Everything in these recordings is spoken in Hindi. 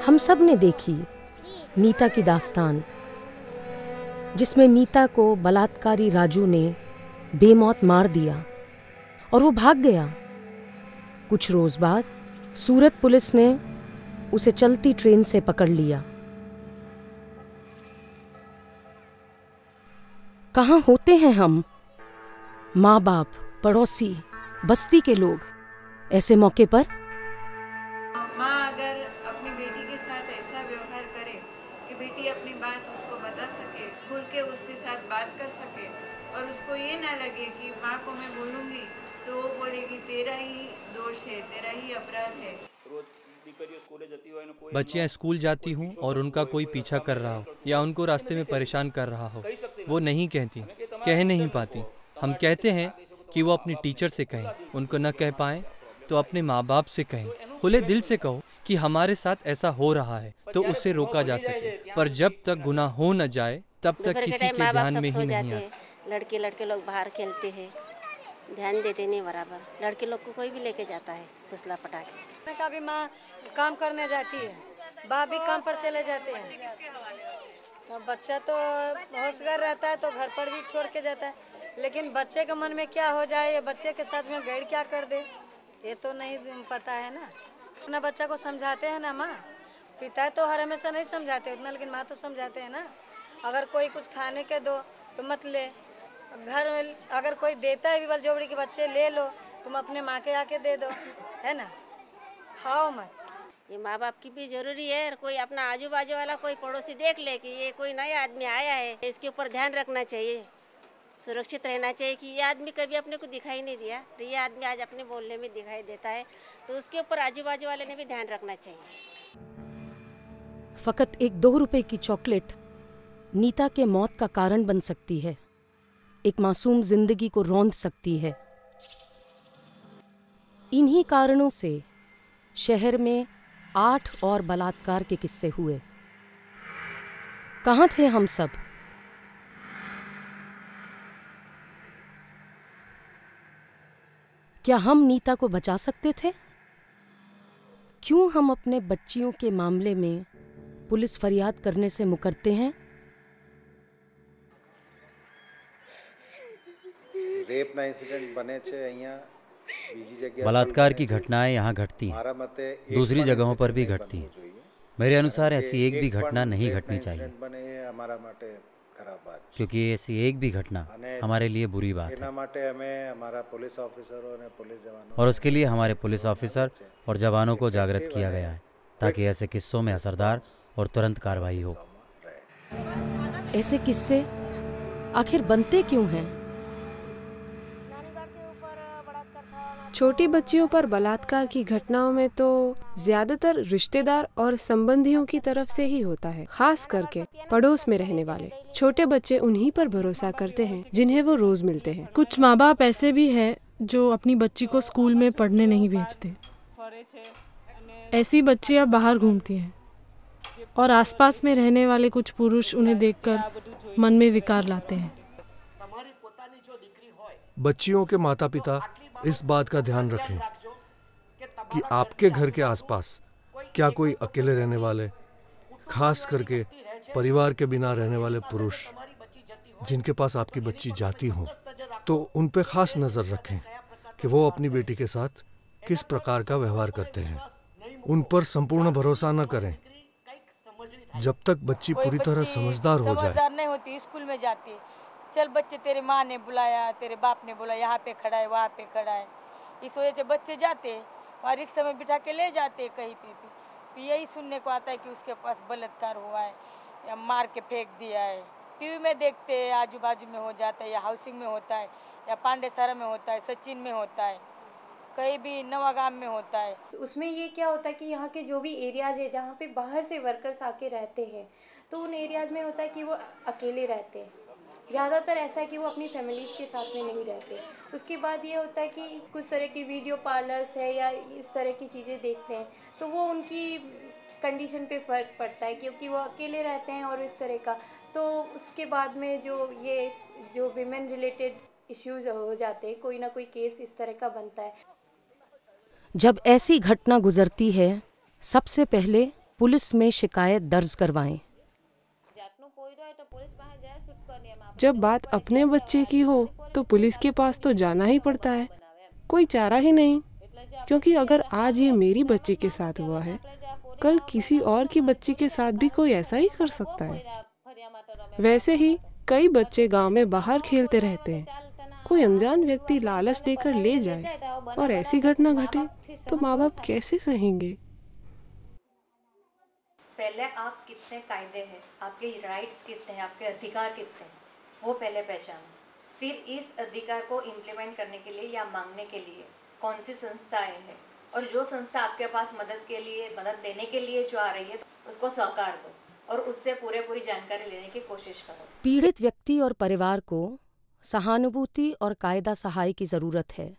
हम सब ने देखी नीता की दास्तान, जिसमें नीता को बलात्कारी राजू ने बेमौत मार दिया और वो भाग गया। कुछ रोज बाद सूरत पुलिस ने उसे चलती ट्रेन से पकड़ लिया। कहाँ होते हैं हम, माँ बाप, पड़ोसी, बस्ती के लोग, ऐसे मौके पर? माँ अगर अपनी बेटी के साथ ऐसा व्यवहार करे कि बेटी अपनी बात उसको बता सके, खुल के उसके साथ बात कर सके और उसको ये ना लगे कि माँ को मैं बोलूँगी तो वो बोलेगी तेरा ही दोष है, तेरा ही अपराध है। बच्चियां स्कूल जाती हूँ और उनका कोई पीछा कर रहा हो या उनको रास्ते में परेशान कर रहा हो, वो नहीं कहती, कह नहीं पाती। हम कहते हैं कि वो अपनी टीचर से कहें, उनको न कह पाएं तो अपने माँ बाप से कहें, खुले दिल से कहो कि हमारे साथ ऐसा हो रहा है तो उससे रोका जा सके। पर जब तक गुनाह हो न जाए तब तक किसी के ध्यान में ही नहीं आता। लड़के लोग बाहर खेलते हैं, ध्यान देते नहीं बराबर। लड़के लोग को कोई भी लेके जाता है फुसला पटाखे। कभी माँ काम करने जाती है, बाप भी काम पर चले जाते हैं, तो बच्चा तो होशगार रहता है तो घर पर भी छोड़ के जाता है, लेकिन बच्चे के मन में क्या हो जाए या बच्चे के साथ में गैर क्या कर दे ये तो नहीं पता है ना। अपना बच्चा को समझाते हैं ना माँ, पिता तो हर हमेशा नहीं समझाते उतना, लेकिन माँ तो समझाते हैं ना। अगर कोई कुछ खाने के दो तो मत ले, घर में अगर कोई देता है भी बल जोबड़ी के बच्चे ले लो, तुम अपने माँ के आके दे दो, है ना, खाओ मत। ये माँ बाप की भी जरूरी है। कोई अपना आजू बाजू वाला कोई पड़ोसी देख ले कि ये कोई नया आदमी आया है, इसके ऊपर ध्यान रखना चाहिए, सुरक्षित रहना चाहिए कि ये आदमी कभी अपने को दिखाई नहीं दिया, ये आदमी आज अपने बोलने में दिखाई देता है, तो उसके ऊपर आजू बाजू वाले ने भी ध्यान रखना चाहिए। फकत एक 2 रुपए की चॉकलेट नीता के मौत का कारण बन सकती है, एक मासूम जिंदगी को रौंद सकती है। इन्हीं कारणों से शहर में 8 और बलात्कार के किस्से हुए। कहाँ थे हम सब? क्या हम नीता को बचा सकते थे? क्यों हम अपने बच्चियों के मामले में पुलिस फरियाद करने से मुकरते हैं? बलात्कार की घटनाएं यहाँ घटती हैं, दूसरी जगहों पर भी घटती हैं। मेरे अनुसार ऐसी एक भी घटना नहीं घटनी चाहिए, क्योंकि ऐसी एक भी घटना हमारे लिए बुरी बात है। और उसके लिए हमारे पुलिस ऑफिसर और जवानों को जागृत किया गया है, ताकि ऐसे किस्सों में असरदार और तुरंत कार्रवाई हो। ऐसे किस्से आखिर बनते क्यों हैं? छोटी बच्चियों पर बलात्कार की घटनाओं में तो ज्यादातर रिश्तेदार और संबंधियों की तरफ से ही होता है, खास करके पड़ोस में रहने वाले। छोटे बच्चे उन्हीं पर भरोसा करते हैं जिन्हें वो रोज मिलते हैं। कुछ माँ बाप ऐसे भी हैं जो अपनी बच्ची को स्कूल में पढ़ने नहीं भेजते। ऐसी बच्चियाँ बाहर घूमती हैं और आसपास में रहने वाले कुछ पुरुष उन्हें देखकर मन में विकार लाते हैं। बच्चियों के माता पिता इस बात का ध्यान रखें कि आपके घर के आसपास क्या कोई अकेले रहने वाले, खास करके परिवार के बिना रहने वाले पुरुष जिनके पास आपकी बच्ची जाती हो, तो उन पे खास नज़र रखें कि वो अपनी बेटी के साथ किस प्रकार का व्यवहार करते हैं। उन पर संपूर्ण भरोसा न करें जब तक बच्ची पूरी तरह समझदार हो जाए। नहीं होती, स्कूल में जाती, चल बच्चे तेरे माँ ने बुलाया, तेरे बाप ने बोला यहाँ पे खड़ा है, वहाँ पे खड़ा है, इस वजह से बच्चे जाते वहाँ रिक्शा में बिठा के ले जाते कहीं पे भी। यही सुनने को आता है कि उसके पास बलात्कार हुआ है या मार के फेंक दिया है। टीवी में देखते हैं, आजू बाजू में हो जाता है, या हाउसिंग में होता है, या पांडेसरा में होता है, सचिन में होता है, कहीं भी नवागाम में होता है। उसमें ये क्या होता है कि यहाँ के जो भी एरियाज है जहाँ पे बाहर से वर्कर्स आके रहते हैं, तो उन एरियाज में होता है कि वो अकेले रहते हैं। ज़्यादातर ऐसा है कि वो अपनी फैमिलीज़ के साथ में नहीं रहते। उसके बाद ये होता है कि कुछ तरह की वीडियो पार्लर्स है या इस तरह की चीज़ें देखते हैं, तो वो उनकी कंडीशन पे फ़र्क पड़ता है, क्योंकि वो अकेले रहते हैं और इस तरह का। तो उसके बाद में जो विमेन रिलेटेड इश्यूज़ हो जाते हैं, कोई ना कोई केस इस तरह का बनता है। जब ऐसी घटना गुजरती है, सबसे पहले पुलिस में शिकायत दर्ज करवाएं। जब बात अपने बच्चे की हो तो पुलिस के पास तो जाना ही पड़ता है, कोई चारा ही नहीं, क्योंकि अगर आज ये मेरी बच्चे के साथ हुआ है, कल किसी और की बच्ची के साथ भी कोई ऐसा ही कर सकता है। वैसे ही कई बच्चे गांव में बाहर खेलते रहते हैं, कोई अनजान व्यक्ति लालच देकर ले जाए और ऐसी घटना घटे तो माँ बाप कैसे सहेंगे। पहले आप कितने कायदे हैं, आपके राइट्स कितने हैं, आपके अधिकार कितने हैं, वो पहले पहचानो। फिर इस अधिकार को इम्प्लीमेंट करने के लिए या मांगने के लिए कौन सी संस्थाएं हैं, और जो संस्था आपके पास मदद देने के लिए जो आ रही है तो उसको सहकार दो और उससे पूरी जानकारी लेने की कोशिश करो। पीड़ित व्यक्ति और परिवार को सहानुभूति और कायदा सहाय की जरूरत है।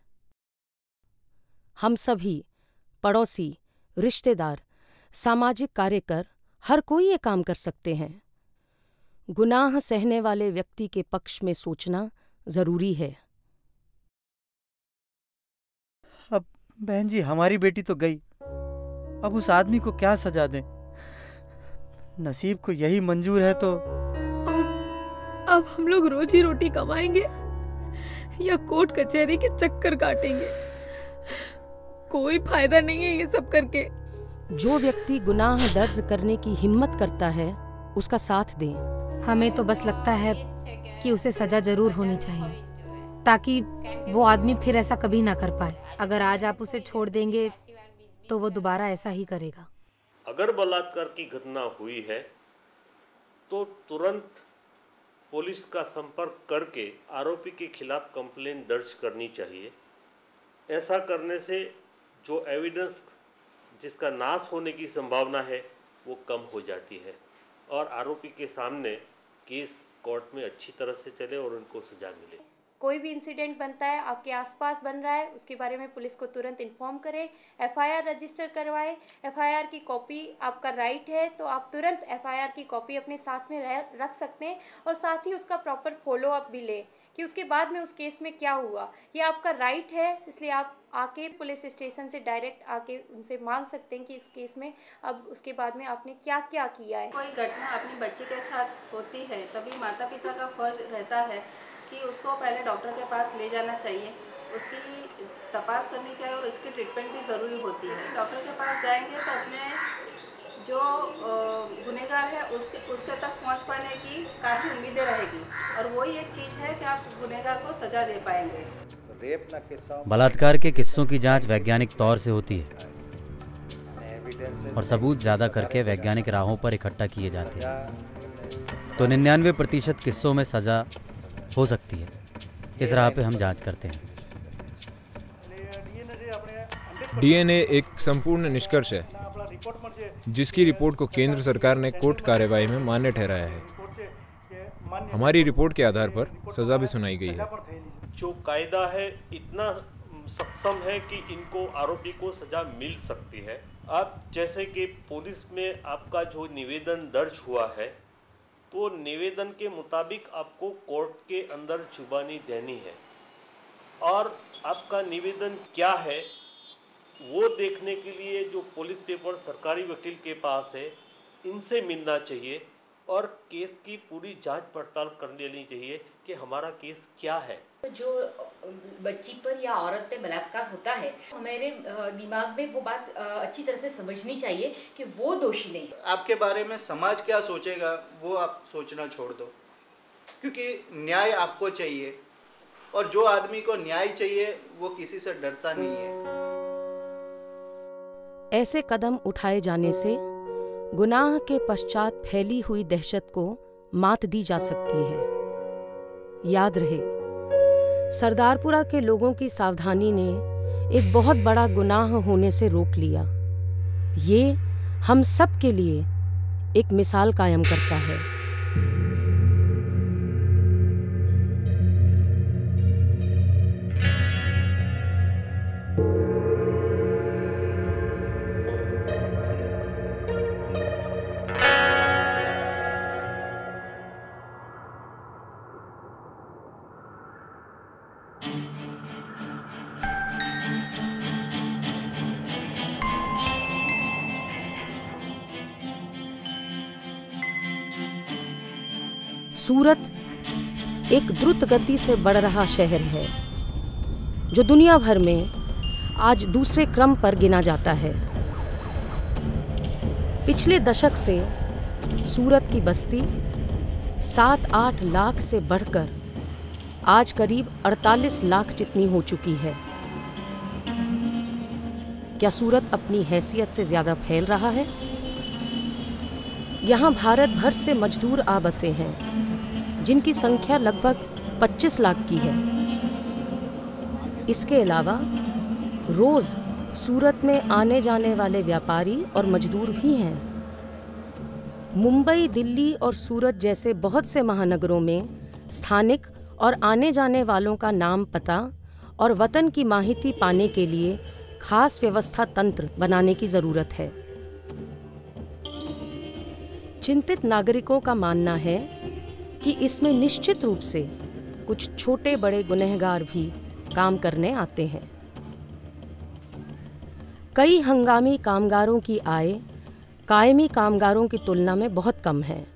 हम सभी, पड़ोसी, रिश्तेदार, सामाजिक कार्यकर, हर कोई ये काम कर सकते हैं। गुनाह सहने वाले व्यक्ति के पक्ष में सोचना जरूरी है। अब बहन जी, हमारी बेटी तो गई, अब उस आदमी को क्या सजा दें? नसीब को यही मंजूर है तो अब हम लोग रोजी रोटी कमाएंगे या कोर्ट कचहरी के चक्कर काटेंगे? कोई फायदा नहीं है ये सब करके। जो व्यक्ति गुनाह दर्ज करने की हिम्मत करता है उसका साथ दें। हमें तो बस लगता है कि उसे सजा जरूर होनी चाहिए, ताकि वो आदमी फिर ऐसा कभी ना कर पाए। अगर आज आप उसे छोड़ देंगे तो वो दोबारा ऐसा ही करेगा। अगर बलात्कार की घटना हुई है तो तुरंत पुलिस का संपर्क करके आरोपी के खिलाफ कंप्लेंट दर्ज करनी चाहिए। ऐसा करने से जो एविडेंस जिसका नाश होने की संभावना है वो कम हो जाती है और आरोपी के सामने केस कोर्ट में अच्छी तरह से चले और उनको सजा मिले। कोई भी इंसिडेंट बनता है, आपके आसपास बन रहा है, उसके बारे में पुलिस को तुरंत इन्फॉर्म करें, एफआईआर रजिस्टर करवाएं। एफआईआर की कॉपी आपका राइट है, तो आप तुरंत एफआईआर की कॉपी अपने साथ में रख सकते हैं और साथ ही उसका प्रॉपर फॉलो अप भी लें कि उसके बाद में उस केस में क्या हुआ। ये आपका राइट है, इसलिए आप आके पुलिस स्टेशन से डायरेक्ट आके उनसे मांग सकते हैं कि इस केस में अब उसके बाद में आपने क्या क्या किया है। कोई घटना अपने बच्चे के साथ होती है तभी माता पिता का फर्ज रहता है कि उसको पहले डॉक्टर के पास ले जाना चाहिए, उसकी तपास करनी चाहिए और उसकी ट्रीटमेंट भी ज़रूरी होती है। डॉक्टर के पास जाएंगे तो अपने जो गुनहगार है उसके तक पहुंच पाने की काफ़ी उम्मीदें रहेगी और वही एक चीज़ है कि आप गुनहगार को सज़ा दे पाएंगे। बलात्कार के किस्सों की जांच वैज्ञानिक तौर से होती है और सबूत ज़्यादा करके वैज्ञानिक राहों पर इकट्ठा किए जाते हैं, तो 99% किस्सों में सज़ा हो सकती है। इस राह पे हम जांच करते हैं। डीएनए एक संपूर्ण निष्कर्ष है जिसकी रिपोर्ट को केंद्र सरकार ने कोर्ट कार्यवाही में मान्य ठहराया है। हमारी रिपोर्ट के आधार पर सजा भी सुनाई गई है। जो कायदा है इतना सक्षम है कि इनको आरोपी को सजा मिल सकती है। अब जैसे कि पुलिस में आपका जो निवेदन दर्ज हुआ है तो निवेदन के मुताबिक आपको कोर्ट के अंदर जुबानी देनी है और आपका निवेदन क्या है वो देखने के लिए जो पुलिस पेपर सरकारी वकील के पास है इनसे मिलना चाहिए और केस की पूरी जांच पड़ताल कर लेनी चाहिए कि हमारा केस क्या है। जो बच्ची पर या औरत पे बलात्कार होता है, हमारे दिमाग में वो बात अच्छी तरह से समझनी चाहिए कि वो दोषी नहीं। आपके बारे में समाज क्या सोचेगा वो आप सोचना छोड़ दो, क्योंकि न्याय आपको चाहिए और जो आदमी को न्याय चाहिए वो किसी से डरता नहीं है। ऐसे कदम उठाए जाने से गुनाह के पश्चात फैली हुई दहशत को मात दी जा सकती है। याद रहे, सरदारपुरा के लोगों की सावधानी ने एक बहुत बड़ा गुनाह होने से रोक लिया। ये हम सब के लिए एक मिसाल कायम करता है। सूरत एक द्रुत गति से बढ़ रहा शहर है जो दुनिया भर में आज दूसरे क्रम पर गिना जाता है। पिछले दशक से सूरत की बस्ती 7-8 लाख से बढ़कर आज करीब 48 लाख जितनी हो चुकी है। क्या सूरत अपनी हैसियत से ज़्यादा फैल रहा है? यहाँ भारत भर से मजदूर आ बसे हैं जिनकी संख्या लगभग 25 लाख की है। इसके अलावा रोज़ सूरत में आने जाने वाले व्यापारी और मजदूर भी हैं। मुंबई, दिल्ली और सूरत जैसे बहुत से महानगरों में स्थानिक और आने जाने वालों का नाम, पता और वतन की माहिती पाने के लिए खास व्यवस्था तंत्र बनाने की ज़रूरत है। चिंतित नागरिकों का मानना है कि इसमें निश्चित रूप से कुछ छोटे बड़े गुनहगार भी काम करने आते हैं। कई हंगामी कामगारों की आय कायमी कामगारों की तुलना में बहुत कम है,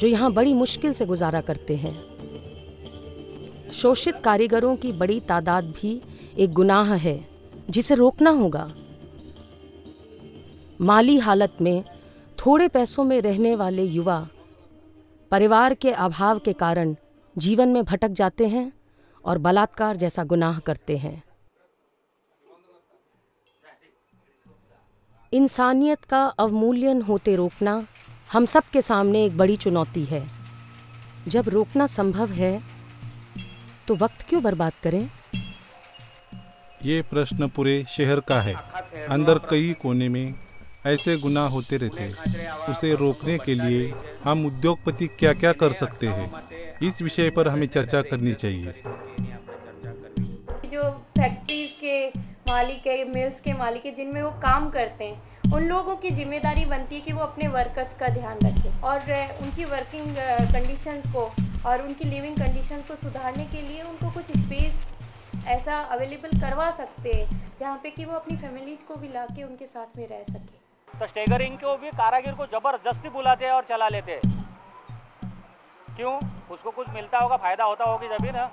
जो यहाँ बड़ी मुश्किल से गुजारा करते हैं। शोषित कारीगरों की बड़ी तादाद भी एक गुनाह है जिसे रोकना होगा। माली हालत में थोड़े पैसों में रहने वाले युवा परिवार के अभाव के कारण जीवन में भटक जाते हैं और बलात्कार जैसा गुनाह करते हैं। इंसानियत का अवमूल्यन होते रोकना हम सब के सामने एक बड़ी चुनौती है। जब रोकना संभव है तो वक्त क्यों बर्बाद करें? ये प्रश्न पूरे शहर का है। अंदर कई कोने में ऐसे गुनाह होते रहते हैं। उसे रोकने के लिए हम उद्योगपति क्या क्या कर सकते हैं, इस विषय पर हमें चर्चा करनी चाहिए। जो फैक्ट्रीज के मालिक है, मिल्स के मालिक है, जिनमें वो काम करते हैं, उन लोगों की जिम्मेदारी बनती है कि वो अपने वर्कर्स का ध्यान रखें और उनकी वर्किंग कंडीशंस को और उनकी लिविंग कंडीशंस को सुधारने के लिए उनको कुछ स्पेस ऐसा अवेलेबल करवा सकते हैं जहाँ पे कि वो अपनी फैमिलीज को भी ला के उनके साथ में रह सके। तो स्टेगरिंग को भी कारागिर को जबरदस्ती बुलाते हैं और चला लेते हैं। क्यों? उसको कुछ मिलता होगा, फायदा होता होगी तभी ना,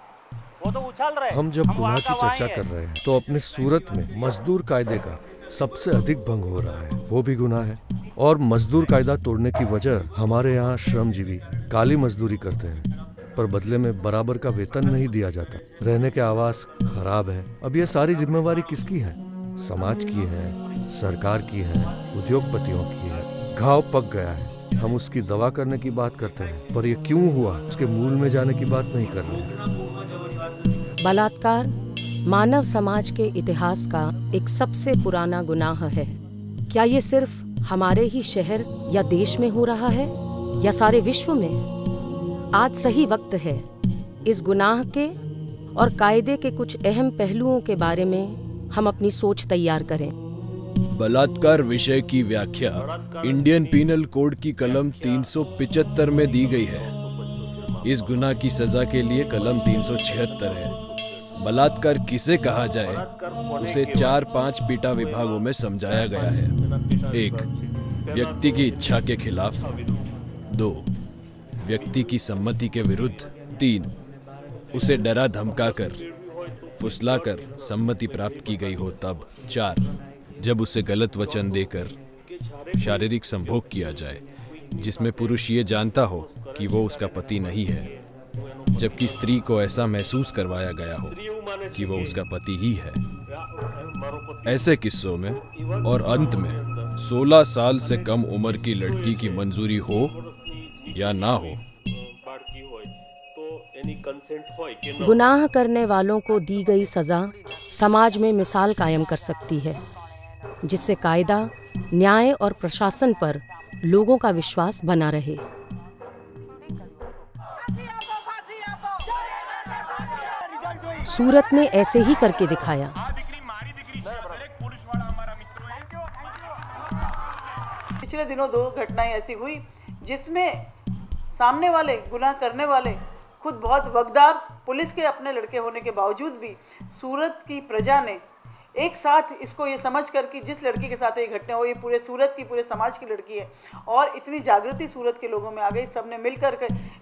वो तो उछल रहे। हम जब गुनाह की चर्चा कर रहे हैं तो अपने सूरत में मजदूर कायदे का सबसे अधिक भंग हो रहा है, वो भी गुनाह है। और मजदूर कायदा तोड़ने की वजह हमारे यहाँ श्रमजीवी काली मजदूरी करते हैं पर बदले में बराबर का वेतन नहीं दिया जाता। रहने के आवास खराब है। अब ये सारी जिम्मेवारी किसकी है? समाज की है, सरकार की है, उद्योगपतियों की है। घाव पक गया है, हम उसकी दवा करने की बात करते हैं पर ये क्यों हुआ उसके मूल में जाने की बात नहीं कर रहे। बलात्कार मानव समाज के इतिहास का एक सबसे पुराना गुनाह है। क्या ये सिर्फ हमारे ही शहर या देश में हो रहा है या सारे विश्व में? आज सही वक्त है इस गुनाह के और कायदे के कुछ अहम पहलुओं के बारे में हम अपनी सोच तैयार करें। बलात्कार विषय की व्याख्या इंडियन पीनल कोड की कलम 375 में दी गई है। इस गुनाह की सजा के लिए कलम 376 है। बलात्कार किसे कहा जाए उसे 4-5 पीटा विभागों में समझाया गया है। 1. व्यक्ति की इच्छा के खिलाफ। 2. व्यक्ति की सम्मति के विरुद्ध। 3. उसे डरा धमकाकर, फुसलाकर सम्मति प्राप्त की गई हो तब। 4. जब उसे गलत वचन देकर शारीरिक संभोग किया जाए जिसमें पुरुष ये जानता हो कि वो उसका पति नहीं है, जबकि स्त्री को ऐसा महसूस करवाया गया हो कि वो उसका पति ही है। ऐसे किस्सों में और अंत में 16 साल से कम उम्र की लड़की की मंजूरी हो या ना हो। गुनाह करने वालों को दी गई सजा समाज में मिसाल कायम कर सकती है, जिससे कायदा, न्याय और प्रशासन पर लोगों का विश्वास बना रहे। सूरत ने ऐसे ही करके दिखाया। पिछले दिनों 2 घटनाएं ऐसी हुई जिसमें सामने वाले, गुनाह करने वाले खुद बहुत वकदार पुलिस के अपने लड़के होने के बावजूद भी सूरत की प्रजा ने एक साथ इसको ये समझ कर कि जिस लड़की के साथ ये घटना हो, ये पूरे सूरत की, पूरे समाज की लड़की है और इतनी जागृति सूरत के लोगों में आ गई, सबने मिल कर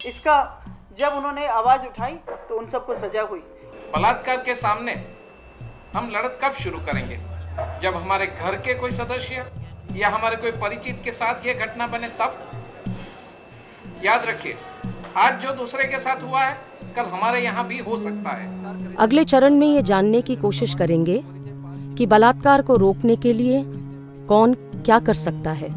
इसका जब उन्होंने आवाज़ उठाई तो उन सबको सजा हुई। बलात्कार के सामने हम लड़त कब शुरू करेंगे? जब हमारे घर के कोई सदस्य या हमारे कोई परिचित के साथ ये घटना बने तब। याद रखिए, आज जो दूसरे के साथ हुआ है कल हमारे यहाँ भी हो सकता है। अगले चरण में ये जानने की कोशिश करेंगे कि बलात्कार को रोकने के लिए कौन क्या कर सकता है।